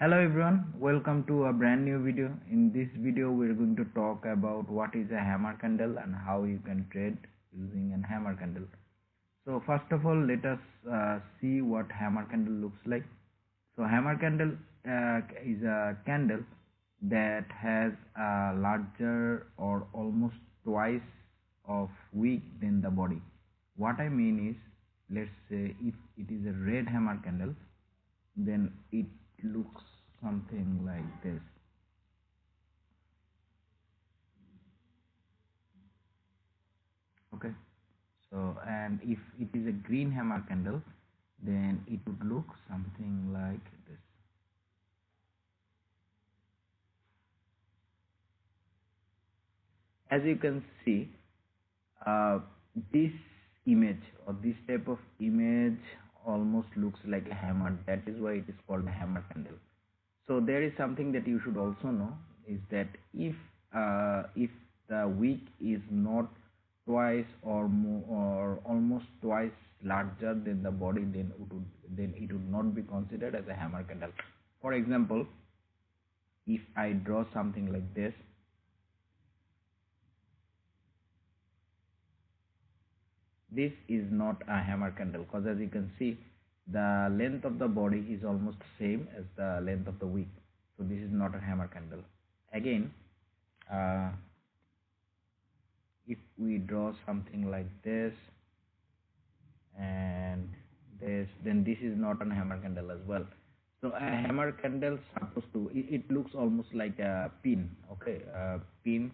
Hello everyone, welcome to a brand new video. In this video we're going to talk about what is a hammer candle and how you can trade using a hammer candle. So first of all, let us see what hammer candle looks like. So hammer candle is a candle that has a larger or almost twice of wick than the body. What I mean is, let's say if it is a red hammer candle, then it looks something like this. Okay, so and if it is a green hammer candle, then it would look something like this. As you can see, this image or this type of image almost looks like a hammer. That is why it is called a hammer candle. So there is something that you should also know, is that if the wick is not twice or more or almost twice larger than the body, then it would not be considered as a hammer candle. For example, if I draw something like this, this is not a hammer candle, because as you can see, the length of the body is almost same as the length of the wick. So this is not a hammer candle. Again, if we draw something like this and this, then this is not a hammer candle as well. So a hammer candle supposed to, it looks almost like a pin. Okay, a pin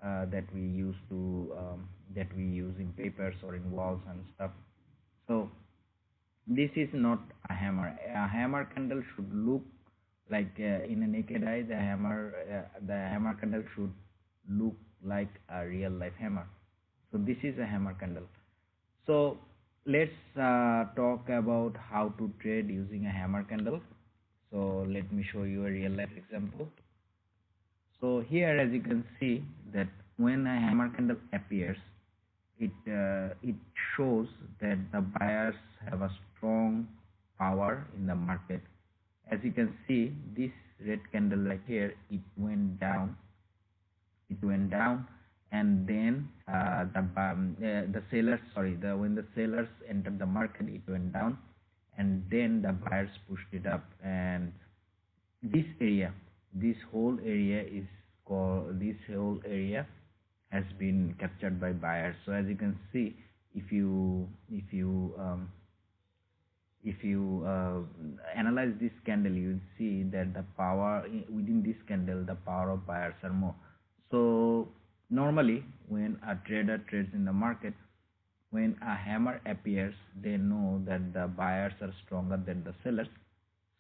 that we use in papers or in walls and stuff. So this is not a hammer. A hammer candle should look like, in a naked eye, the hammer candle should look like a real life hammer. So this is a hammer candle. So let's talk about how to trade using a hammer candle. So let me show you a real life example. So here, as you can see, that when a hammer candle appears, it shows that the buyers have a strong power in the market. As you can see, this red candle right here, it went down, and then the sellers, when the sellers entered the market, it went down, and then the buyers pushed it up, and this whole area has been captured by buyers. So as you can see, if you analyze this candle, you will see that the power within this candle, the power of buyers are more. So normally when a trader trades in the market, when a hammer appears, they know that the buyers are stronger than the sellers,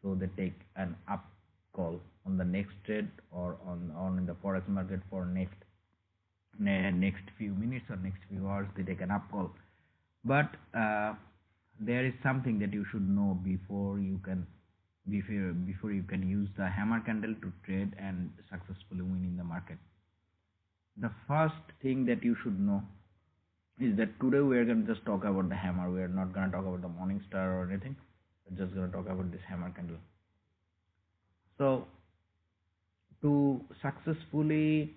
so they take an up call on the next trade, or on in the forex market for next few minutes or next few hours, they take an up call. But there is something that you should know before you can use the hammer candle to trade and successfully win in the market. The first thing that you should know is that today we are going to just talk about the hammer. We are not going to talk about the morning star or anything. We're just going to talk about this hammer candle. So to successfully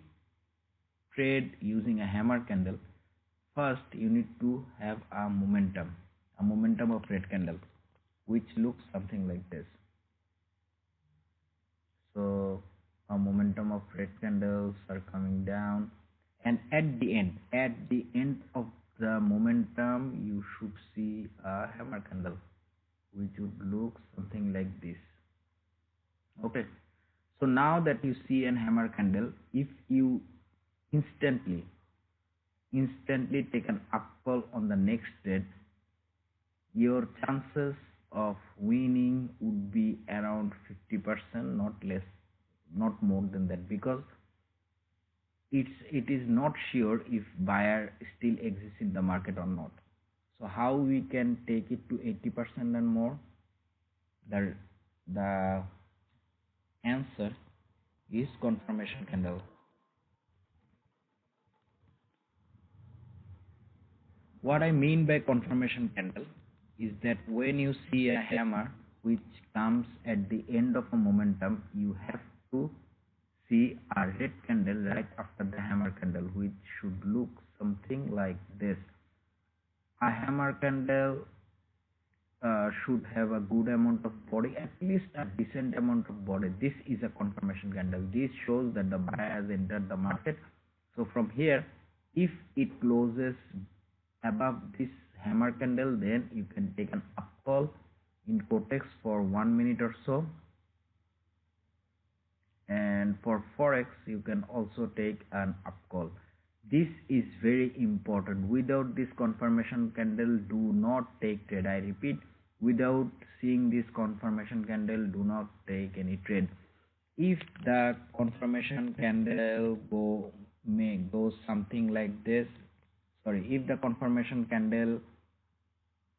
trade using a hammer candle, first you need to have a momentum of red candle, which looks something like this. So a momentum of red candles are coming down, and at the end of the momentum, you should see a hammer candle, which would look something like this. Okay, so now that you see a hammer candle, if you instantly take an up call on the next trade, your chances of winning would be around 50%, not less, not more than that, because it is not sure if buyer still exists in the market or not. So how we can take it to 80% and more? The answer is confirmation candle. What I mean by confirmation candle is that when you see a hammer which comes at the end of a momentum, you have to see a red candle right after the hammer candle, which should look something like this. A hammer candle should have a good amount of body, at least a decent amount of body. This is a confirmation candle. This shows that the buyer has entered the market. So from here, if it closes above this hammer candle, then you can take an up call in Quotex for 1 minute or so. And for Forex, you can also take an up call. This is very important. Without this confirmation candle, do not take trade. I repeat, without seeing this confirmation candle, do not take any trade. If the confirmation candle goes something like this, if the confirmation candle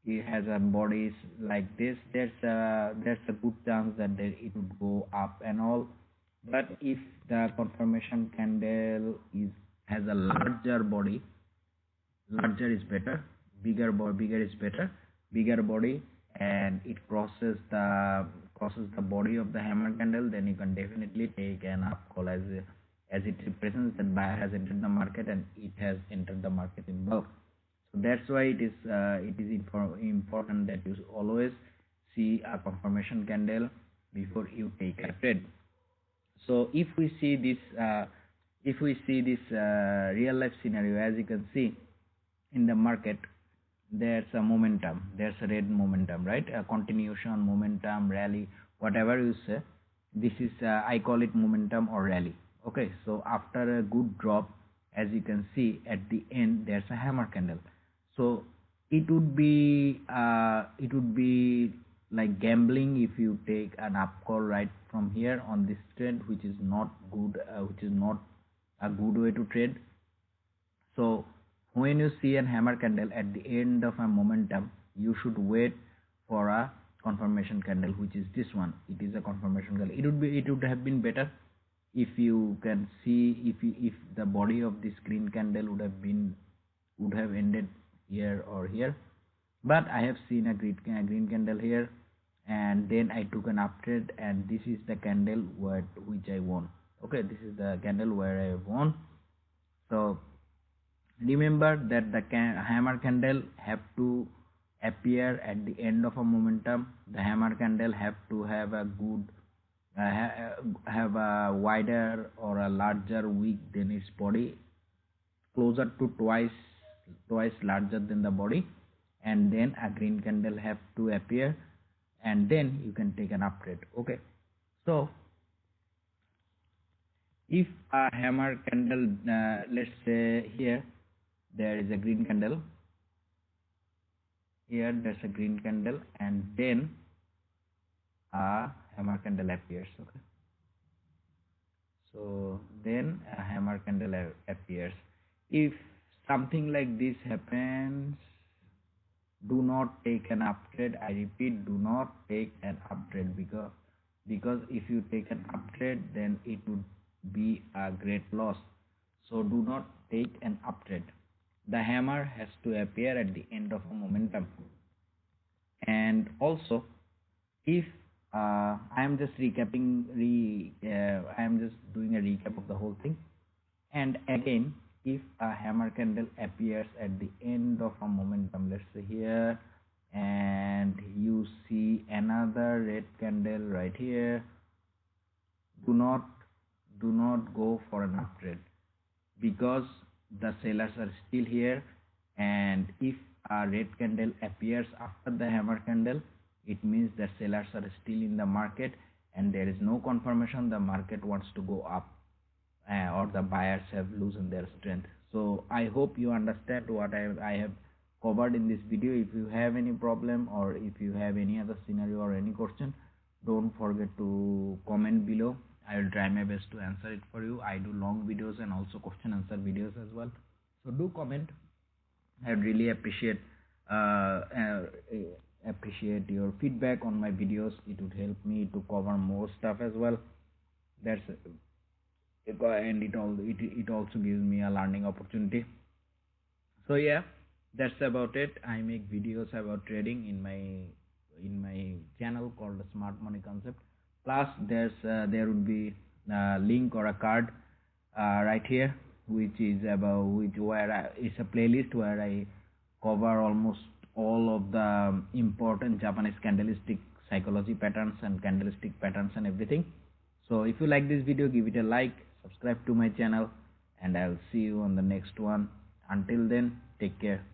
it has a bodies like this, there's a good chance that it would go up and all. But if the confirmation candle has a larger body, larger is better, bigger is better, bigger body, and it crosses the body of the hammer candle, then you can definitely take an up call, as it represents that buyer has entered the market and it has entered the market in bulk. So that's why it is important that you always see a confirmation candle before you take a trade. So if we see this real life scenario, as you can see in the market, there's a momentum, there's a red momentum, right? A continuation, momentum, rally, whatever you say. This is I call it momentum or rally. Okay, so after a good drop, as you can see at the end, there's a hammer candle. So it would be like gambling if you take an up call right from here on this trade, which is not good, which is not a good way to trade. So when you see a hammer candle at the end of a momentum, you should wait for a confirmation candle, which is this one. It is a confirmation candle. It would have been better if you can see if the body of this green candle would have ended here or here. But I have seen a green candle here, and then I took an up trade, and this is the candle which I won. Okay, this is the candle where I won. So remember that the hammer candle have to appear at the end of a momentum. The hammer candle have to have a good have a wider or a larger wick than its body, closer to twice larger than the body, and then a green candle have to appear, and then you can take an up trade. Okay, so if a hammer candle, let's say here there is a green candle, here there's a green candle, and then a hammer candle appears. Okay, so then a hammer candle appears. If something like this happens, do not take an up trade. I repeat, do not take an up trade, because if you take an up trade, then it would be a great loss. So do not take an up trade. The hammer has to appear at the end of a momentum. And also, if I am just recapping, I am just doing a recap of the whole thing. And again, if a hammer candle appears at the end of a momentum, let's say here, and you see another red candle right here, do not go for an up trade, because the sellers are still here, and if a red candle appears after the hammer candle, it means that sellers are still in the market and there is no confirmation the market wants to go up, or the buyers have loosened their strength. So I hope you understand what I have covered in this video. If you have any problem, or if you have any other scenario or any question, don't forget to comment below. I will try my best to answer it for you. I do long videos and also question answer videos as well, so do comment. I would really appreciate your feedback on my videos. It would help me to cover more stuff as well. And it also gives me a learning opportunity. So yeah, that's about it. I make videos about trading in my in my channel called the Smart Money Concept. Plus there would be a link or a card right here, which is about which where it's a playlist where I cover almost all of the important Japanese candlestick psychology patterns and candlestick patterns and everything. So if you like this video, give it a like, subscribe to my channel, and I'll see you on the next one. Until then, take care.